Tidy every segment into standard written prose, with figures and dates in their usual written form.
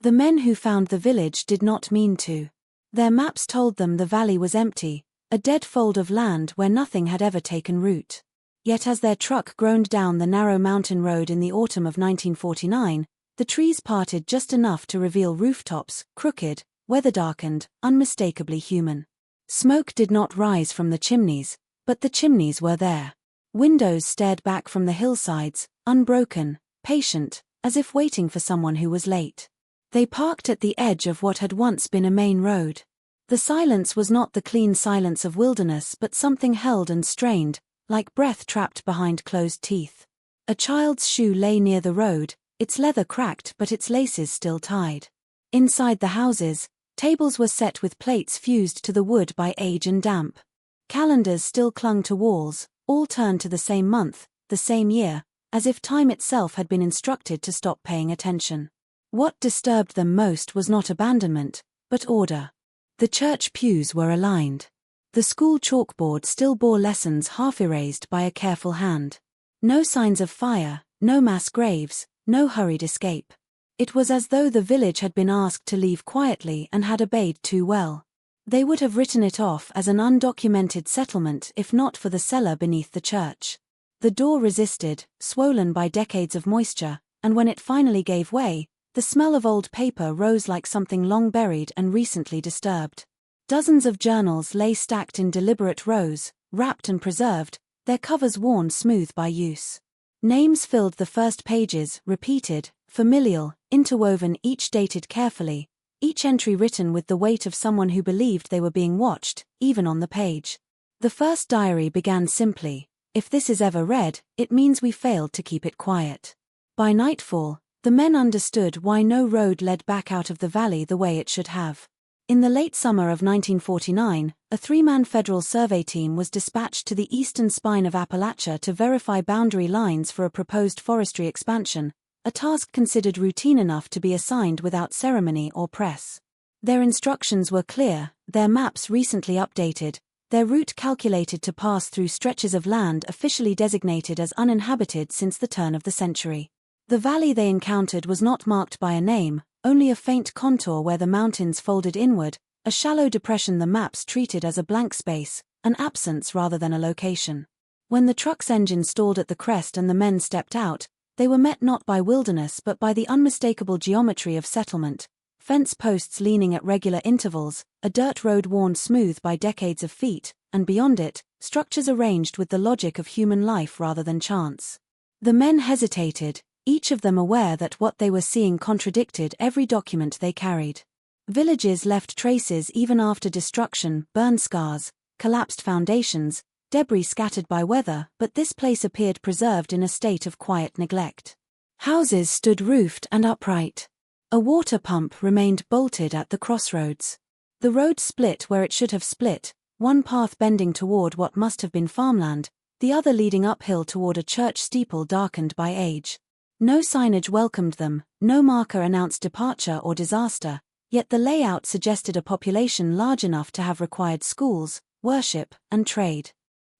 The men who found the village did not mean to. Their maps told them the valley was empty, a dead fold of land where nothing had ever taken root. Yet as their truck groaned down the narrow mountain road in the autumn of 1949, the trees parted just enough to reveal rooftops, crooked, weather-darkened, unmistakably human. Smoke did not rise from the chimneys, but the chimneys were there. Windows stared back from the hillsides, unbroken, patient, as if waiting for someone who was late. They parked at the edge of what had once been a main road. The silence was not the clean silence of wilderness but something held and strained, like breath trapped behind closed teeth. A child's shoe lay near the road, its leather cracked but its laces still tied. Inside the houses, tables were set with plates fused to the wood by age and damp. Calendars still clung to walls, all turned to the same month, the same year, as if time itself had been instructed to stop paying attention. What disturbed them most was not abandonment, but order. The church pews were aligned. The school chalkboard still bore lessons half erased by a careful hand. No signs of fire, no mass graves, no hurried escape. It was as though the village had been asked to leave quietly and had obeyed too well. They would have written it off as an undocumented settlement if not for the cellar beneath the church. The door resisted, swollen by decades of moisture, and when it finally gave way, the smell of old paper rose like something long buried and recently disturbed. Dozens of journals lay stacked in deliberate rows, wrapped and preserved, their covers worn smooth by use. Names filled the first pages, repeated, familial, interwoven, each dated carefully, each entry written with the weight of someone who believed they were being watched, even on the page. The first diary began simply, "If this is ever read, it means we failed to keep it quiet." By nightfall, the men understood why no road led back out of the valley the way it should have. In the late summer of 1949, a three-man federal survey team was dispatched to the eastern spine of Appalachia to verify boundary lines for a proposed forestry expansion, a task considered routine enough to be assigned without ceremony or press. Their instructions were clear, their maps recently updated, their route calculated to pass through stretches of land officially designated as uninhabited since the turn of the century. The valley they encountered was not marked by a name, only a faint contour where the mountains folded inward, a shallow depression the maps treated as a blank space, an absence rather than a location. When the truck's engine stalled at the crest and the men stepped out, they were met not by wilderness but by the unmistakable geometry of settlement, fence posts leaning at regular intervals, a dirt road worn smooth by decades of feet, and beyond it, structures arranged with the logic of human life rather than chance. The men hesitated, each of them aware that what they were seeing contradicted every document they carried. Villages left traces even after destruction, burn scars, collapsed foundations, debris scattered by weather, but this place appeared preserved in a state of quiet neglect. Houses stood roofed and upright. A water pump remained bolted at the crossroads. The road split where it should have split, one path bending toward what must have been farmland, the other leading uphill toward a church steeple darkened by age. No signage welcomed them, no marker announced departure or disaster, yet the layout suggested a population large enough to have required schools, worship, and trade.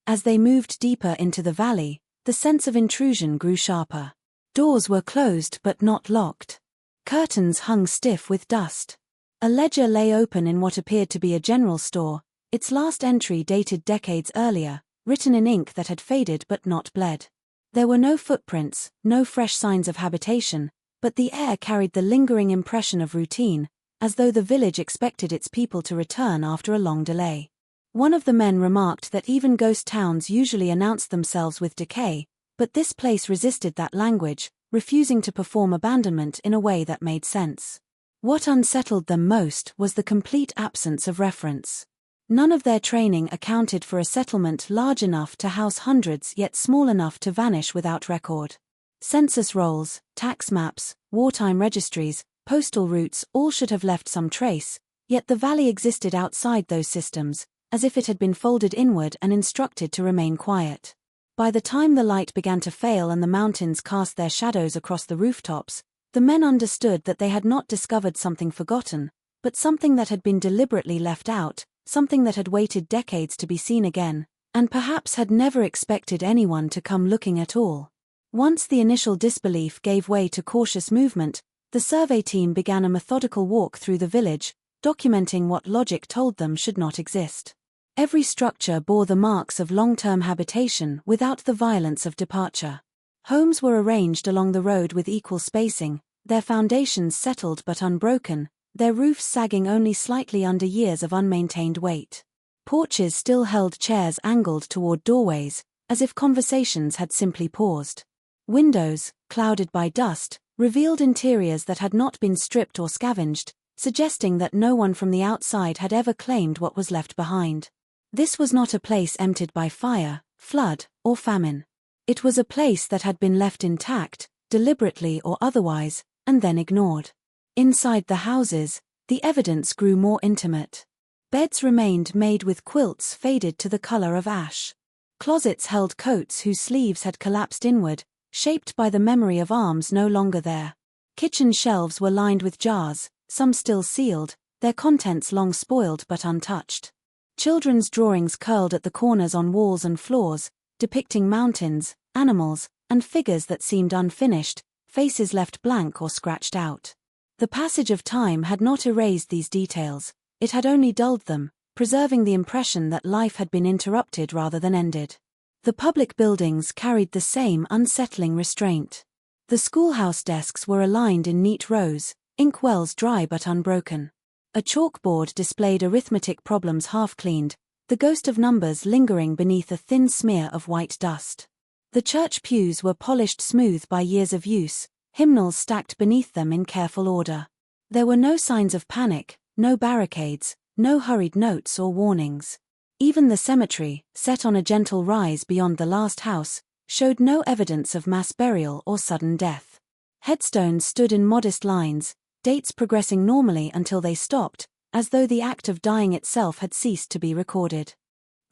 As they moved deeper into the valley, the sense of intrusion grew sharper. Doors were closed but not locked. Curtains hung stiff with dust. A ledger lay open in what appeared to be a general store, its last entry dated decades earlier, written in ink that had faded but not bled. There were no footprints, no fresh signs of habitation, but the air carried the lingering impression of routine, as though the village expected its people to return after a long delay. One of the men remarked that even ghost towns usually announced themselves with decay, but this place resisted that language, refusing to perform abandonment in a way that made sense. What unsettled them most was the complete absence of reference. None of their training accounted for a settlement large enough to house hundreds yet small enough to vanish without record. Census rolls, tax maps, wartime registries, postal routes all should have left some trace, yet the valley existed outside those systems, as if it had been folded inward and instructed to remain quiet. By the time the light began to fail and the mountains cast their shadows across the rooftops, the men understood that they had not discovered something forgotten, but something that had been deliberately left out, something that had waited decades to be seen again, and perhaps had never expected anyone to come looking at all. Once the initial disbelief gave way to cautious movement, The survey team began a methodical walk through the village, documenting what logic told them should not exist. Every structure bore the marks of long-term habitation without the violence of departure. Homes were arranged along the road with equal spacing, their foundations settled but unbroken, their roofs sagging only slightly under years of unmaintained weight. Porches still held chairs angled toward doorways, as if conversations had simply paused. Windows, clouded by dust, revealed interiors that had not been stripped or scavenged, suggesting that no one from the outside had ever claimed what was left behind. This was not a place emptied by fire, flood, or famine. It was a place that had been left intact, deliberately or otherwise, and then ignored. Inside the houses, the evidence grew more intimate. Beds remained made with quilts faded to the color of ash. Closets held coats whose sleeves had collapsed inward, shaped by the memory of arms no longer there. Kitchen shelves were lined with jars, some still sealed, their contents long spoiled but untouched. Children's drawings curled at the corners on walls and floors, depicting mountains, animals, and figures that seemed unfinished, faces left blank or scratched out. The passage of time had not erased these details, it had only dulled them, preserving the impression that life had been interrupted rather than ended. The public buildings carried the same unsettling restraint. The schoolhouse desks were aligned in neat rows, inkwells dry but unbroken. A chalkboard displayed arithmetic problems half-cleaned, the ghost of numbers lingering beneath a thin smear of white dust. The church pews were polished smooth by years of use, hymnals stacked beneath them in careful order. There were no signs of panic, no barricades, no hurried notes or warnings. Even the cemetery, set on a gentle rise beyond the last house, showed no evidence of mass burial or sudden death. Headstones stood in modest lines, dates progressing normally until they stopped, as though the act of dying itself had ceased to be recorded.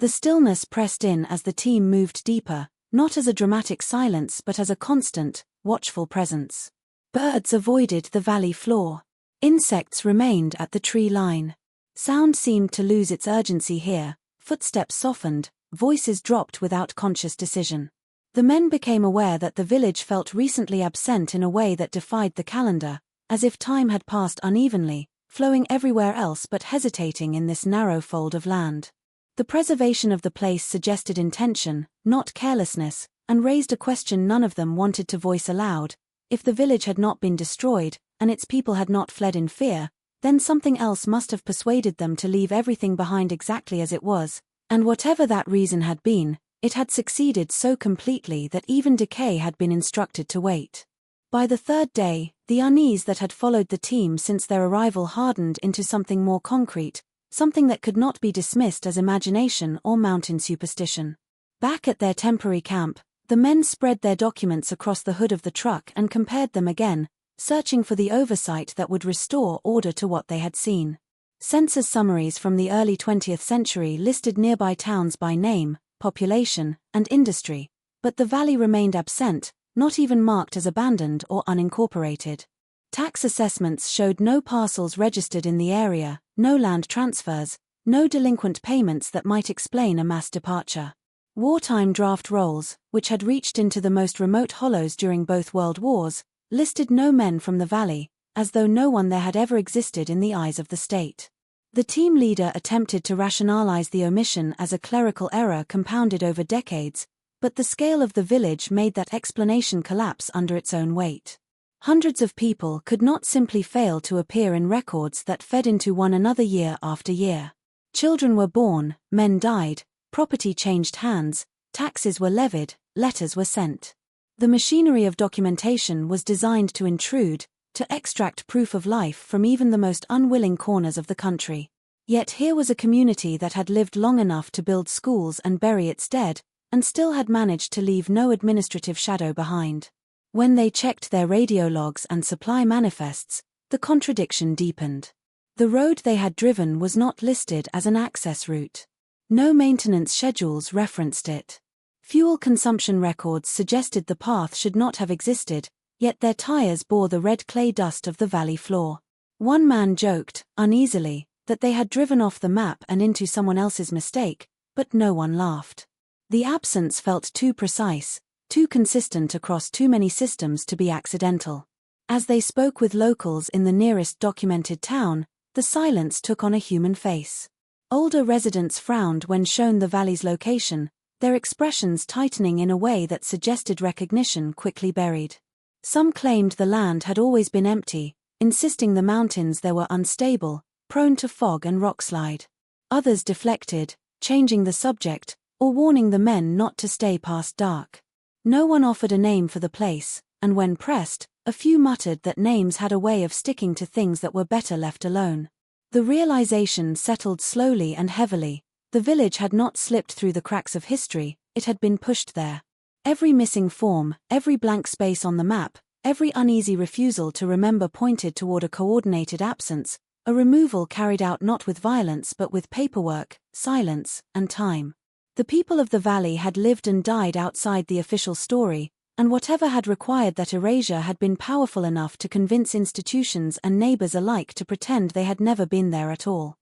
The stillness pressed in as the team moved deeper, not as a dramatic silence but as a constant, watchful presence. Birds avoided the valley floor. Insects remained at the tree line. Sound seemed to lose its urgency here, footsteps softened, voices dropped without conscious decision. The men became aware that the village felt recently absent in a way that defied the calendar, as if time had passed unevenly, flowing everywhere else but hesitating in this narrow fold of land. The preservation of the place suggested intention, not carelessness, and raised a question none of them wanted to voice aloud. If the village had not been destroyed, and its people had not fled in fear, then something else must have persuaded them to leave everything behind exactly as it was, and whatever that reason had been, it had succeeded so completely that even decay had been instructed to wait. By the third day, the unease that had followed the team since their arrival hardened into something more concrete, something that could not be dismissed as imagination or mountain superstition. Back at their temporary camp, the men spread their documents across the hood of the truck and compared them again, searching for the oversight that would restore order to what they had seen. Census summaries from the early 20th century listed nearby towns by name, population, and industry, but the valley remained absent, not even marked as abandoned or unincorporated. Tax assessments showed no parcels registered in the area, no land transfers, no delinquent payments that might explain a mass departure. Wartime draft rolls, which had reached into the most remote hollows during both world wars, listed no men from the valley, as though no one there had ever existed in the eyes of the state. The team leader attempted to rationalize the omission as a clerical error compounded over decades, but the scale of the village made that explanation collapse under its own weight. Hundreds of people could not simply fail to appear in records that fed into one another year after year. Children were born, men died, property changed hands, taxes were levied, letters were sent. The machinery of documentation was designed to intrude, to extract proof of life from even the most unwilling corners of the country. Yet here was a community that had lived long enough to build schools and bury its dead, and still had managed to leave no administrative shadow behind. When they checked their radio logs and supply manifests, the contradiction deepened. The road they had driven was not listed as an access route. No maintenance schedules referenced it. Fuel consumption records suggested the path should not have existed, yet their tires bore the red clay dust of the valley floor. One man joked, uneasily, that they had driven off the map and into someone else's mistake, but no one laughed. The absence felt too precise, too consistent across too many systems to be accidental. As they spoke with locals in the nearest documented town, the silence took on a human face. Older residents frowned when shown the valley's location, their expressions tightening in a way that suggested recognition quickly buried. Some claimed the land had always been empty, insisting the mountains there were unstable, prone to fog and rockslide. Others deflected, changing the subject, or warning the men not to stay past dark. No one offered a name for the place, and when pressed, a few muttered that names had a way of sticking to things that were better left alone. The realization settled slowly and heavily. The village had not slipped through the cracks of history, it had been pushed there. Every missing form, every blank space on the map, every uneasy refusal to remember pointed toward a coordinated absence, a removal carried out not with violence but with paperwork, silence, and time. The people of the valley had lived and died outside the official story, and whatever had required that erasure had been powerful enough to convince institutions and neighbors alike to pretend they had never been there at all.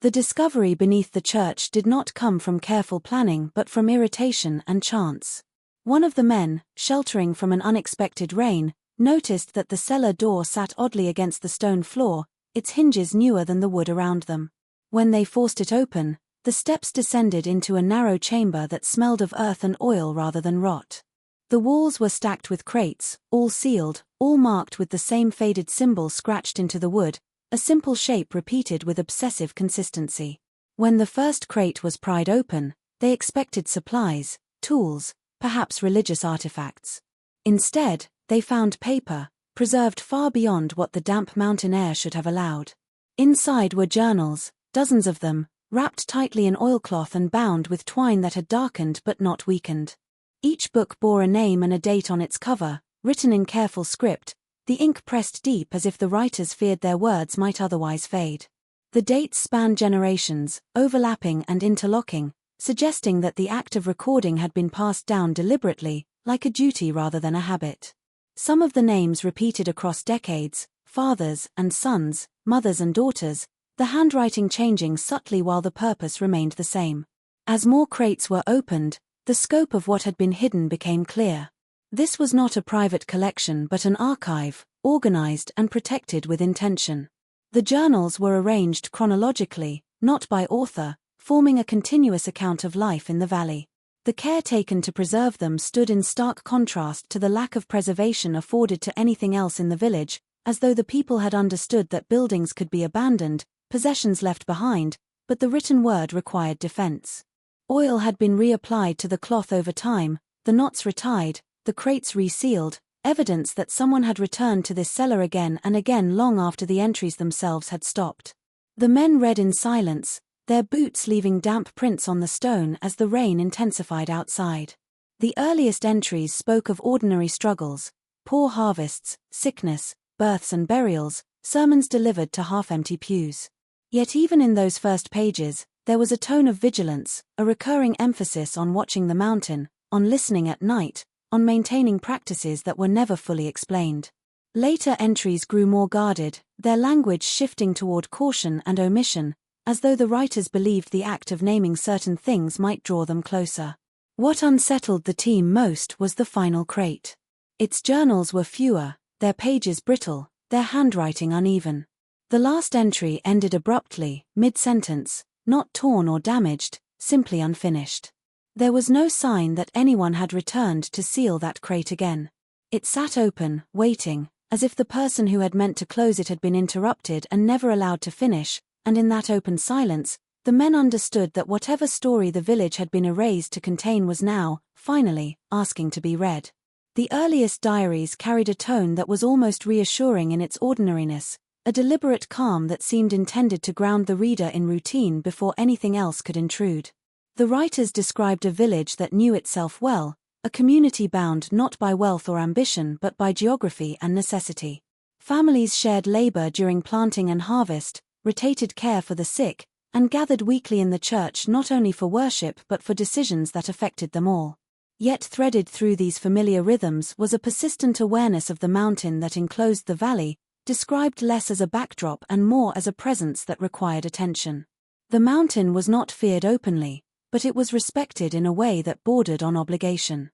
The discovery beneath the church did not come from careful planning but from irritation and chance. One of the men, sheltering from an unexpected rain, noticed that the cellar door sat oddly against the stone floor, its hinges newer than the wood around them. When they forced it open, the steps descended into a narrow chamber that smelled of earth and oil rather than rot. The walls were stacked with crates, all sealed, all marked with the same faded symbol scratched into the wood, a simple shape repeated with obsessive consistency. When the first crate was pried open, they expected supplies, tools, perhaps religious artifacts. Instead, they found paper, preserved far beyond what the damp mountain air should have allowed. Inside were journals, dozens of them, wrapped tightly in oilcloth and bound with twine that had darkened but not weakened. Each book bore a name and a date on its cover, written in careful script, the ink pressed deep as if the writers feared their words might otherwise fade. The dates spanned generations, overlapping and interlocking, suggesting that the act of recording had been passed down deliberately, like a duty rather than a habit. Some of the names repeated across decades, fathers and sons, mothers and daughters, the handwriting changing subtly while the purpose remained the same. As more crates were opened, the scope of what had been hidden became clear. This was not a private collection but an archive, organized and protected with intention. The journals were arranged chronologically, not by author, forming a continuous account of life in the valley. The care taken to preserve them stood in stark contrast to the lack of preservation afforded to anything else in the village, as though the people had understood that buildings could be abandoned, possessions left behind, but the written word required defense. Oil had been reapplied to the cloth over time, the knots retied, the crates resealed, evidence that someone had returned to this cellar again and again long after the entries themselves had stopped. The men read in silence, their boots leaving damp prints on the stone as the rain intensified outside. The earliest entries spoke of ordinary struggles, poor harvests, sickness, births and burials, sermons delivered to half-empty pews. Yet even in those first pages, there was a tone of vigilance, a recurring emphasis on watching the mountain, on listening at night, on maintaining practices that were never fully explained. Later entries grew more guarded, their language shifting toward caution and omission, as though the writers believed the act of naming certain things might draw them closer. What unsettled the team most was the final crate. Its journals were fewer, their pages brittle, their handwriting uneven. The last entry ended abruptly, mid-sentence, not torn or damaged, simply unfinished. There was no sign that anyone had returned to seal that crate again. It sat open, waiting, as if the person who had meant to close it had been interrupted and never allowed to finish, and in that open silence, the men understood that whatever story the village had been erased to contain was now, finally, asking to be read. The earliest diaries carried a tone that was almost reassuring in its ordinariness, a deliberate calm that seemed intended to ground the reader in routine before anything else could intrude. The writers described a village that knew itself well, a community bound not by wealth or ambition but by geography and necessity. Families shared labor during planting and harvest, rotated care for the sick, and gathered weekly in the church not only for worship but for decisions that affected them all. Yet threaded through these familiar rhythms was a persistent awareness of the mountain that enclosed the valley, described less as a backdrop and more as a presence that required attention. The mountain was not feared openly, but it was respected in a way that bordered on obligation.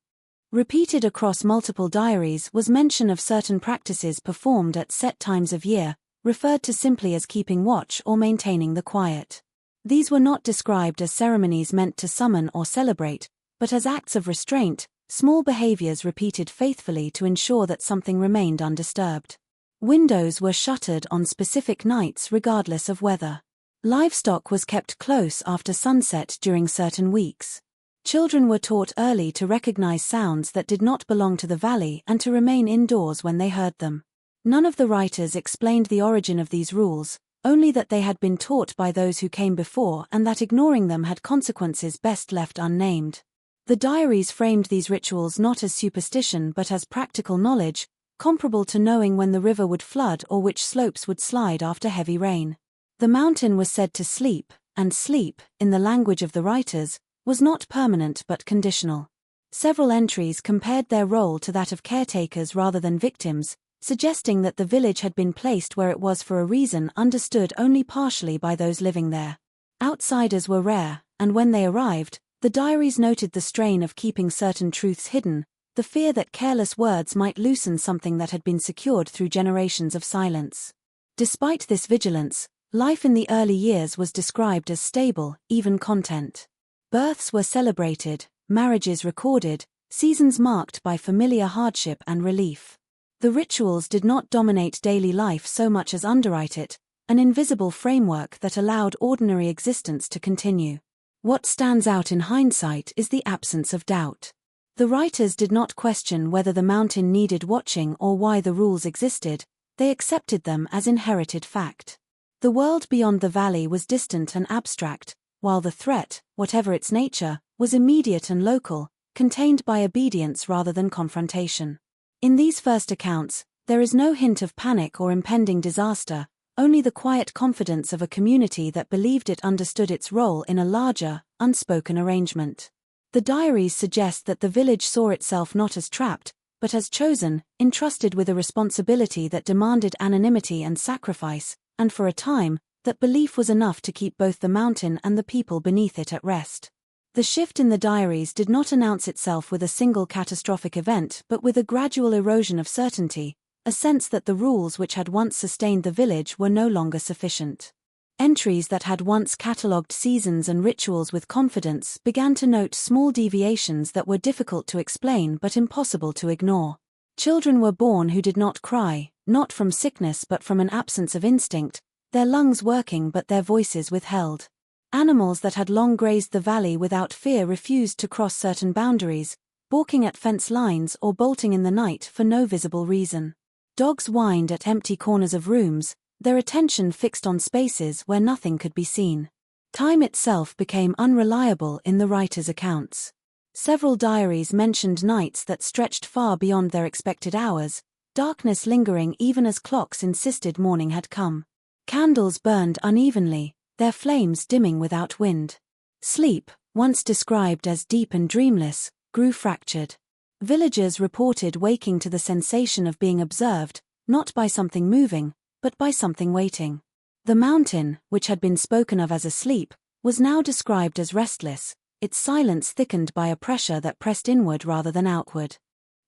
Repeated across multiple diaries was mention of certain practices performed at set times of year, referred to simply as keeping watch or maintaining the quiet. These were not described as ceremonies meant to summon or celebrate, but as acts of restraint, small behaviors repeated faithfully to ensure that something remained undisturbed. Windows were shuttered on specific nights regardless of weather. Livestock was kept close after sunset during certain weeks. Children were taught early to recognize sounds that did not belong to the valley and to remain indoors when they heard them. None of the writers explained the origin of these rules, only that they had been taught by those who came before and that ignoring them had consequences best left unnamed. The diaries framed these rituals not as superstition but as practical knowledge, comparable to knowing when the river would flood or which slopes would slide after heavy rain. The mountain was said to sleep, and sleep, in the language of the writers, was not permanent but conditional. Several entries compared their role to that of caretakers rather than victims, suggesting that the village had been placed where it was for a reason understood only partially by those living there. Outsiders were rare, and when they arrived, the diaries noted the strain of keeping certain truths hidden, the fear that careless words might loosen something that had been secured through generations of silence. Despite this vigilance, life in the early years was described as stable, even content. Births were celebrated, marriages recorded, seasons marked by familiar hardship and relief. The rituals did not dominate daily life so much as underwrite it, an invisible framework that allowed ordinary existence to continue. What stands out in hindsight is the absence of doubt. The writers did not question whether the mountain needed watching or why the rules existed, they accepted them as inherited fact. The world beyond the valley was distant and abstract, while the threat, whatever its nature, was immediate and local, contained by obedience rather than confrontation. In these first accounts, there is no hint of panic or impending disaster, only the quiet confidence of a community that believed it understood its role in a larger, unspoken arrangement. The diaries suggest that the village saw itself not as trapped, but as chosen, entrusted with a responsibility that demanded anonymity and sacrifice, and for a time, that belief was enough to keep both the mountain and the people beneath it at rest. The shift in the diaries did not announce itself with a single catastrophic event but with a gradual erosion of certainty, a sense that the rules which had once sustained the village were no longer sufficient. Entries that had once catalogued seasons and rituals with confidence began to note small deviations that were difficult to explain but impossible to ignore. Children were born who did not cry, not from sickness but from an absence of instinct, their lungs working but their voices withheld. Animals that had long grazed the valley without fear refused to cross certain boundaries, balking at fence lines or bolting in the night for no visible reason. Dogs whined at empty corners of rooms, their attention fixed on spaces where nothing could be seen. Time itself became unreliable in the writers' accounts. Several diaries mentioned nights that stretched far beyond their expected hours, darkness lingering even as clocks insisted morning had come. Candles burned unevenly, their flames dimming without wind. Sleep, once described as deep and dreamless, grew fractured. Villagers reported waking to the sensation of being observed, not by something moving, but by something waiting. The mountain, which had been spoken of as asleep, was now described as restless, its silence thickened by a pressure that pressed inward rather than outward.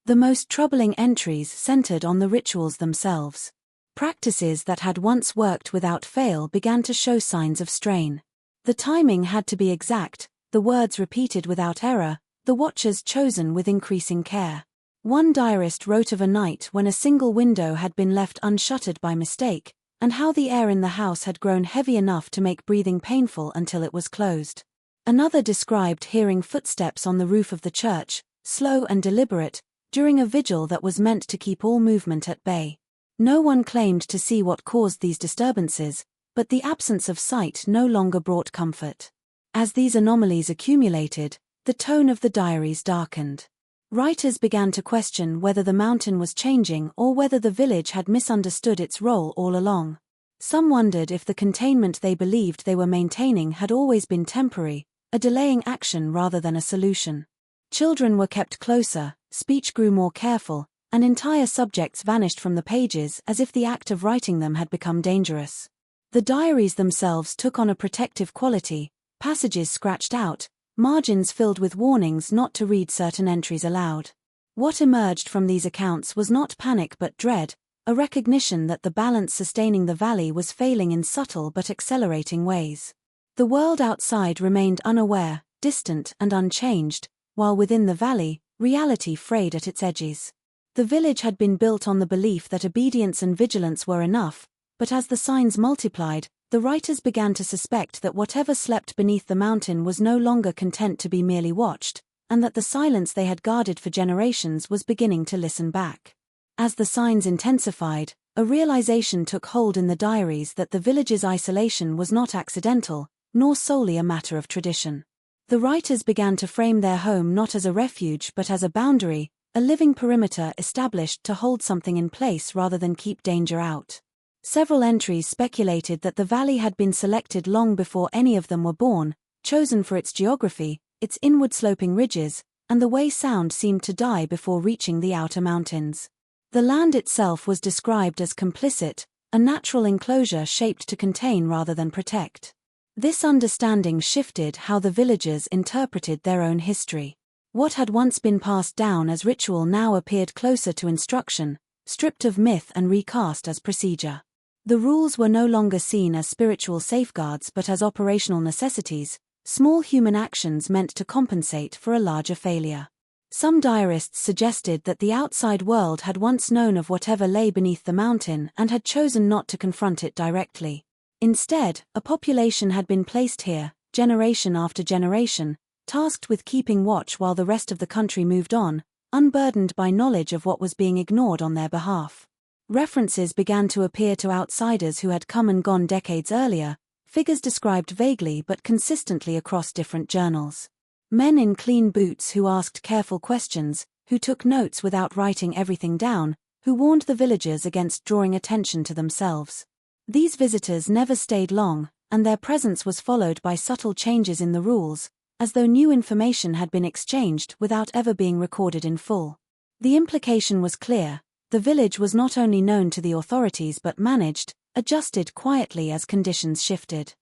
The most troubling entries centered on the rituals themselves. Practices that had once worked without fail began to show signs of strain. The timing had to be exact, the words repeated without error, the watchers chosen with increasing care. One diarist wrote of a night when a single window had been left unshuttered by mistake, and how the air in the house had grown heavy enough to make breathing painful until it was closed. Another described hearing footsteps on the roof of the church, slow and deliberate, during a vigil that was meant to keep all movement at bay. No one claimed to see what caused these disturbances, but the absence of sight no longer brought comfort. As these anomalies accumulated, the tone of the diaries darkened. Writers began to question whether the mountain was changing or whether the village had misunderstood its role all along. Some wondered if the containment they believed they were maintaining had always been temporary, a delaying action rather than a solution. Children were kept closer, speech grew more careful, and entire subjects vanished from the pages as if the act of writing them had become dangerous. The diaries themselves took on a protective quality, passages scratched out, margins filled with warnings not to read certain entries aloud. What emerged from these accounts was not panic but dread, a recognition that the balance sustaining the valley was failing in subtle but accelerating ways. The world outside remained unaware, distant and unchanged, while within the valley, reality frayed at its edges. The village had been built on the belief that obedience and vigilance were enough, but as the signs multiplied, the writers began to suspect that whatever slept beneath the mountain was no longer content to be merely watched, and that the silence they had guarded for generations was beginning to listen back. As the signs intensified, a realization took hold in the diaries that the village's isolation was not accidental, nor solely a matter of tradition. The writers began to frame their home not as a refuge but as a boundary, a living perimeter established to hold something in place rather than keep danger out. Several entries speculated that the valley had been selected long before any of them were born, chosen for its geography, its inward-sloping ridges, and the way sound seemed to die before reaching the outer mountains. The land itself was described as complicit, a natural enclosure shaped to contain rather than protect. This understanding shifted how the villagers interpreted their own history. What had once been passed down as ritual now appeared closer to instruction, stripped of myth and recast as procedure. The rules were no longer seen as spiritual safeguards but as operational necessities, small human actions meant to compensate for a larger failure. Some diarists suggested that the outside world had once known of whatever lay beneath the mountain and had chosen not to confront it directly. Instead, a population had been placed here, generation after generation, tasked with keeping watch while the rest of the country moved on, unburdened by knowledge of what was being ignored on their behalf. References began to appear to outsiders who had come and gone decades earlier, figures described vaguely but consistently across different journals. Men in clean boots who asked careful questions, who took notes without writing everything down, who warned the villagers against drawing attention to themselves. These visitors never stayed long, and their presence was followed by subtle changes in the rules, as though new information had been exchanged without ever being recorded in full. The implication was clear: the village was not only known to the authorities but managed, adjusted quietly as conditions shifted.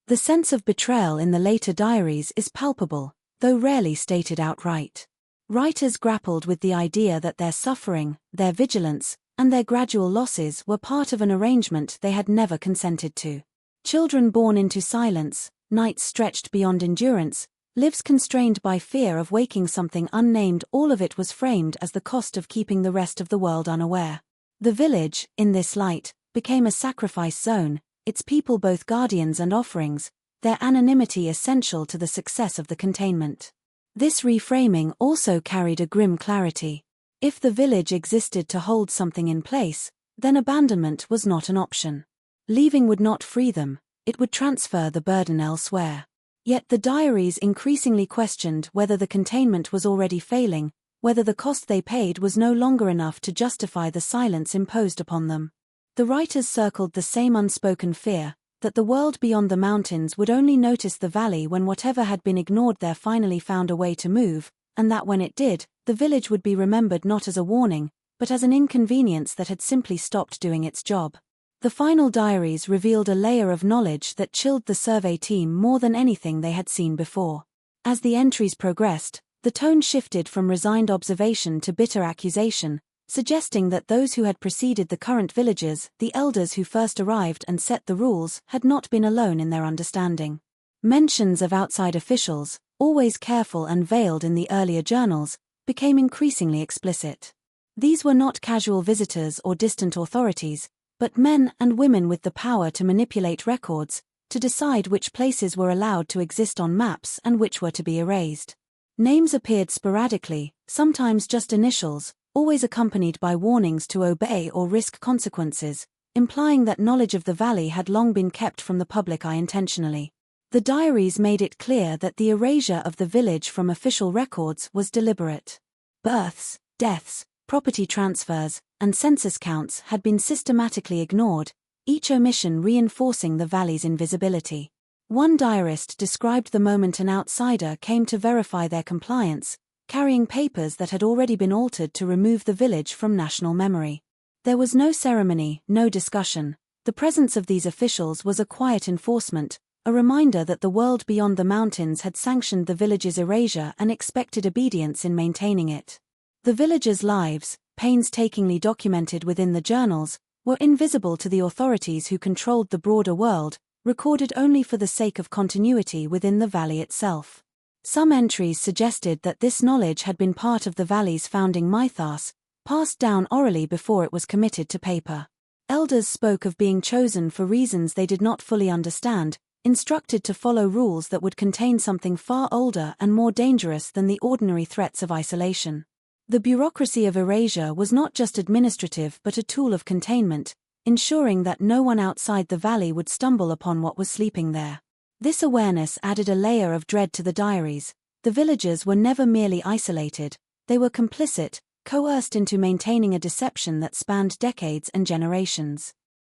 The sense of betrayal in the later diaries is palpable, though rarely stated outright. Writers grappled with the idea that their suffering, their vigilance, and their gradual losses were part of an arrangement they had never consented to. Children born into silence, nights stretched beyond endurance, lives constrained by fear of waking something unnamed, all of it was framed as the cost of keeping the rest of the world unaware. The village, in this light, became a sacrifice zone, its people both guardians and offerings, their anonymity essential to the success of the containment. This reframing also carried a grim clarity. If the village existed to hold something in place, then abandonment was not an option. Leaving would not free them, it would transfer the burden elsewhere. Yet the diaries increasingly questioned whether the containment was already failing, whether the cost they paid was no longer enough to justify the silence imposed upon them. The writers circled the same unspoken fear, that the world beyond the mountains would only notice the valley when whatever had been ignored there finally found a way to move, and that when it did, the village would be remembered not as a warning, but as an inconvenience that had simply stopped doing its job. The final diaries revealed a layer of knowledge that chilled the survey team more than anything they had seen before. As the entries progressed, the tone shifted from resigned observation to bitter accusation, suggesting that those who had preceded the current villagers, the elders who first arrived and set the rules, had not been alone in their understanding. Mentions of outside officials, always careful and veiled in the earlier journals, became increasingly explicit. These were not casual visitors or distant authorities, but men and women with the power to manipulate records, to decide which places were allowed to exist on maps and which were to be erased. Names appeared sporadically, sometimes just initials, always accompanied by warnings to obey or risk consequences, implying that knowledge of the valley had long been kept from the public eye intentionally. The diaries made it clear that the erasure of the village from official records was deliberate. Births, deaths, property transfers, and census counts had been systematically ignored, each omission reinforcing the valley's invisibility. One diarist described the moment an outsider came to verify their compliance, carrying papers that had already been altered to remove the village from national memory. There was no ceremony, no discussion. The presence of these officials was a quiet enforcement, a reminder that the world beyond the mountains had sanctioned the village's erasure and expected obedience in maintaining it. The villagers' lives, painstakingly documented within the journals, were invisible to the authorities who controlled the broader world, recorded only for the sake of continuity within the valley itself. Some entries suggested that this knowledge had been part of the valley's founding mythos, passed down orally before it was committed to paper. Elders spoke of being chosen for reasons they did not fully understand, instructed to follow rules that would contain something far older and more dangerous than the ordinary threats of isolation. The bureaucracy of erasure was not just administrative but a tool of containment, ensuring that no one outside the valley would stumble upon what was sleeping there. This awareness added a layer of dread to the diaries. The villagers were never merely isolated, they were complicit, coerced into maintaining a deception that spanned decades and generations.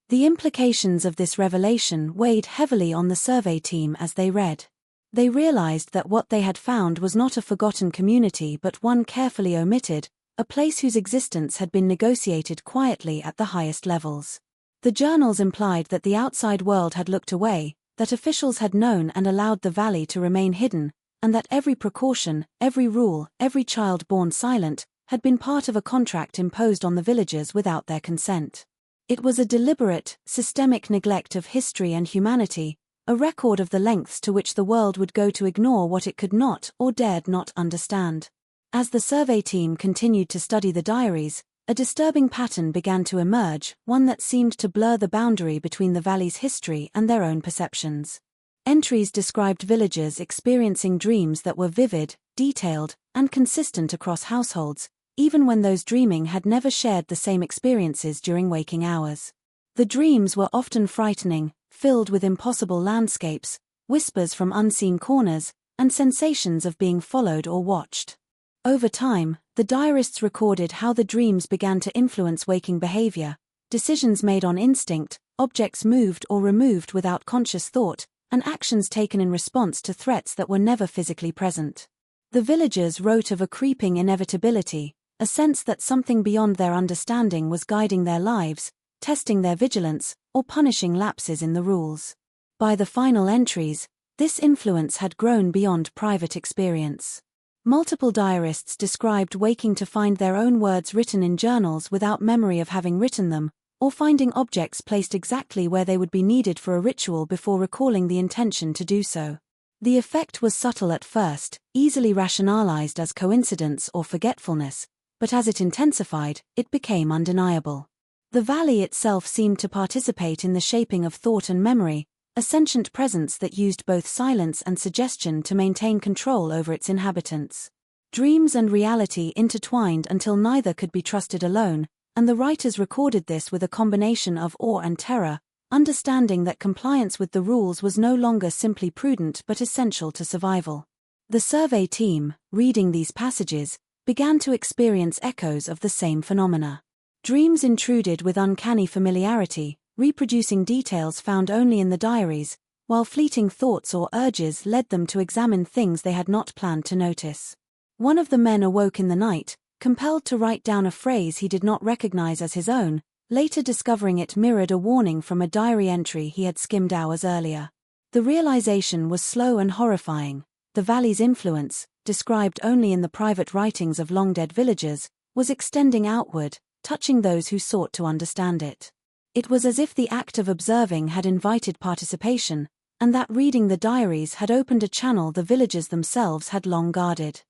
The implications of this revelation weighed heavily on the survey team as they read. They realized that what they had found was not a forgotten community but one carefully omitted, a place whose existence had been negotiated quietly at the highest levels. The journals implied that the outside world had looked away, that officials had known and allowed the valley to remain hidden, and that every precaution, every rule, every child born silent, had been part of a contract imposed on the villagers without their consent. It was a deliberate, systemic neglect of history and humanity, a record of the lengths to which the world would go to ignore what it could not or dared not understand. As the survey team continued to study the diaries, a disturbing pattern began to emerge, one that seemed to blur the boundary between the valley's history and their own perceptions. Entries described villagers experiencing dreams that were vivid, detailed, and consistent across households, even when those dreaming had never shared the same experiences during waking hours. The dreams were often frightening, filled with impossible landscapes, whispers from unseen corners, and sensations of being followed or watched. Over time, the diarists recorded how the dreams began to influence waking behavior, decisions made on instinct, objects moved or removed without conscious thought, and actions taken in response to threats that were never physically present. The villagers wrote of a creeping inevitability, a sense that something beyond their understanding was guiding their lives, testing their vigilance, or punishing lapses in the rules. By the final entries, this influence had grown beyond private experience. Multiple diarists described waking to find their own words written in journals without memory of having written them, or finding objects placed exactly where they would be needed for a ritual before recalling the intention to do so. The effect was subtle at first, easily rationalized as coincidence or forgetfulness, but as it intensified, it became undeniable. The valley itself seemed to participate in the shaping of thought and memory, a sentient presence that used both silence and suggestion to maintain control over its inhabitants. Dreams and reality intertwined until neither could be trusted alone, and the writers recorded this with a combination of awe and terror, understanding that compliance with the rules was no longer simply prudent but essential to survival. The survey team, reading these passages, began to experience echoes of the same phenomena. Dreams intruded with uncanny familiarity, reproducing details found only in the diaries, while fleeting thoughts or urges led them to examine things they had not planned to notice. One of the men awoke in the night, compelled to write down a phrase he did not recognize as his own, later discovering it mirrored a warning from a diary entry he had skimmed hours earlier. The realization was slow and horrifying. The valley's influence, described only in the private writings of long-dead villagers, was extending outward, touching those who sought to understand it. It was as if the act of observing had invited participation, and that reading the diaries had opened a channel the villagers themselves had long guarded.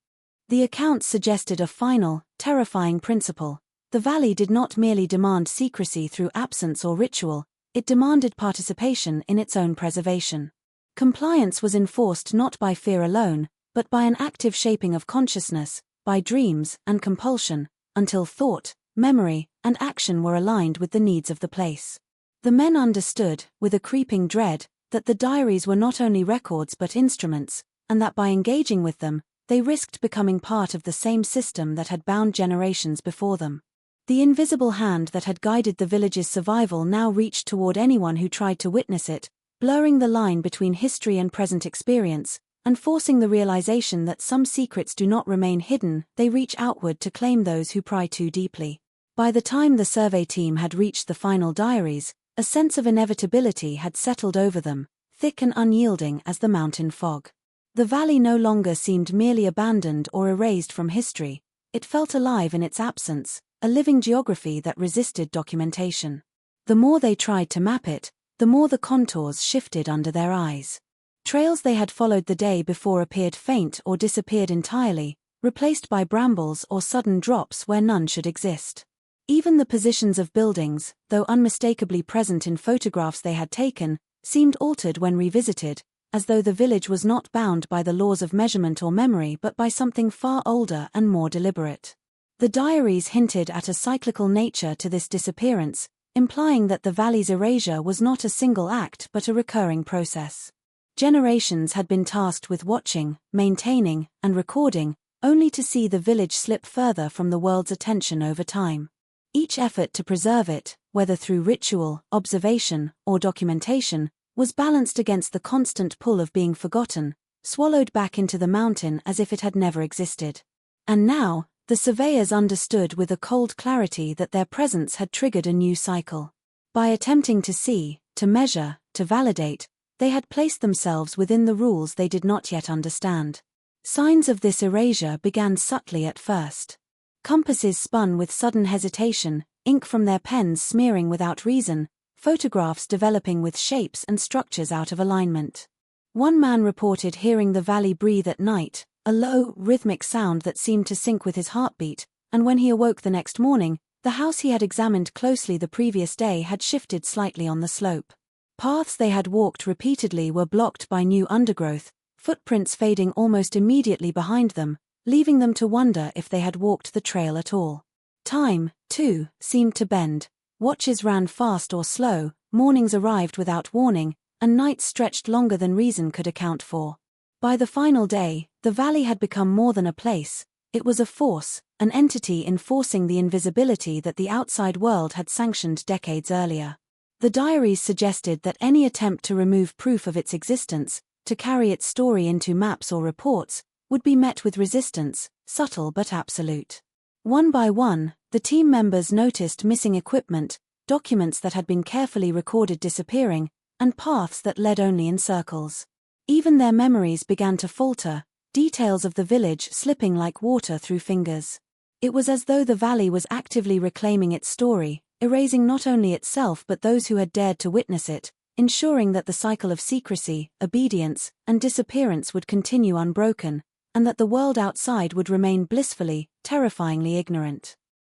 The accounts suggested a final, terrifying principle. The valley did not merely demand secrecy through absence or ritual, it demanded participation in its own preservation. Compliance was enforced not by fear alone, but by an active shaping of consciousness, by dreams and compulsion, until thought, memory, and action were aligned with the needs of the place. The men understood, with a creeping dread, that the diaries were not only records but instruments, and that by engaging with them, they risked becoming part of the same system that had bound generations before them. The invisible hand that had guided the village's survival now reached toward anyone who tried to witness it, blurring the line between history and present experience, and forcing the realization that some secrets do not remain hidden, they reach outward to claim those who pry too deeply. By the time the survey team had reached the final diaries, a sense of inevitability had settled over them, thick and unyielding as the mountain fog. The valley no longer seemed merely abandoned or erased from history, It felt alive in its absence, a living geography that resisted documentation. The more they tried to map it, the more the contours shifted under their eyes. Trails they had followed the day before appeared faint or disappeared entirely, replaced by brambles or sudden drops where none should exist. Even the positions of buildings, though unmistakably present in photographs they had taken, seemed altered when revisited, as though the village was not bound by the laws of measurement or memory but by something far older and more deliberate. The diaries hinted at a cyclical nature to this disappearance, implying that the valley's erasure was not a single act but a recurring process. Generations had been tasked with watching, maintaining, and recording, only to see the village slip further from the world's attention over time. Each effort to preserve it, whether through ritual, observation, or documentation, was balanced against the constant pull of being forgotten, swallowed back into the mountain as if it had never existed. And now, the surveyors understood with a cold clarity that their presence had triggered a new cycle. By attempting to see, to measure, to validate, they had placed themselves within the rules they did not yet understand. Signs of this erasure began subtly at first. Compasses spun with sudden hesitation, ink from their pens smearing without reason, photographs developing with shapes and structures out of alignment. One man reported hearing the valley breathe at night, a low, rhythmic sound that seemed to sync with his heartbeat, and when he awoke the next morning, the house he had examined closely the previous day had shifted slightly on the slope. Paths they had walked repeatedly were blocked by new undergrowth, footprints fading almost immediately behind them, leaving them to wonder if they had walked the trail at all. Time, too, seemed to bend. Watches ran fast or slow, mornings arrived without warning, and nights stretched longer than reason could account for. By the final day, the valley had become more than a place. It was a force, an entity enforcing the invisibility that the outside world had sanctioned decades earlier. The diaries suggested that any attempt to remove proof of its existence, to carry its story into maps or reports, would be met with resistance, subtle but absolute. One by one, the team members noticed missing equipment, documents that had been carefully recorded disappearing, and paths that led only in circles. Even their memories began to falter, details of the village slipping like water through fingers. It was as though the valley was actively reclaiming its story, erasing not only itself but those who had dared to witness it, ensuring that the cycle of secrecy, obedience, and disappearance would continue unbroken, and that the world outside would remain blissfully, terrifyingly ignorant.